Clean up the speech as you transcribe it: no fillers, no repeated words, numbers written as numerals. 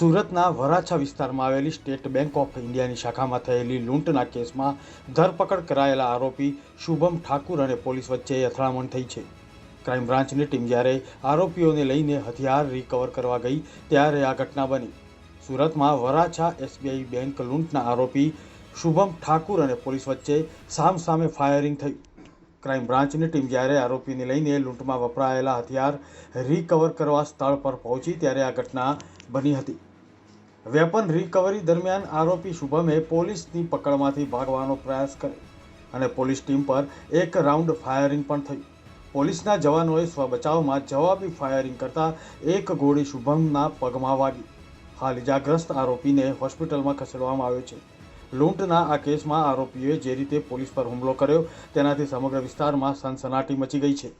સુરતના વરાછા વિસ્તારમાં આવેલી સ્ટેટ બેંક ઓફ ઇન્ડિયાની શાખામાં થયેલી લૂંટના કેસમાં ધરપકડ કરાયેલા આરોપી શુભમ ઠાકુર અને પોલીસ વચ્ચે અથડામણ થઈ છે। ક્રાઇમ બ્રાન્ચની ટીમ જ્યારે આરોપીઓને લઈને હથિયાર રિકવર કરવા ગઈ ત્યારે આ ઘટના બની। સુરતમાં વરાછા એસબીઆઈ બેંક લૂંટના આરોપી શુભમ ઠાકુર અને પોલીસ વચ્ચે સામસામે ફાયરિંગ થયું। ક્રાઇમ બ્રાન્ચની ટીમ જ્યારે આરોપીને લઈને લૂંટમાં વપરાયેલા હથિયાર રિકવર કરવા સ્થળ પર પહોંચી ત્યારે આ ઘટના બની હતી। વેપન રિકવરી દરમિયાન આરોપી શુભમે પોલીસની પકડમાંથી ભાગવાનો પ્રયાસ કર્યો અને પોલીસ ટીમ પર એક રાઉન્ડ ફાયરિંગ પણ થયું। પોલીસના જવાનોએ સ્વબચાવમાં જવાબી ફાયરિંગ કરતા એક ગોળી શુભમના પગમાં વાગી। હાલ ઇજાગ્રસ્ત આરોપીને હોસ્પિટલમાં ખસેડવામાં આવ્યો છે। લૂંટના આ કેસમાં આરોપીઓએ જે રીતે પોલીસ પર હુમલો કર્યો તેનાથી સમગ્ર વિસ્તારમાં સનસનાટી મચી ગઈ છે।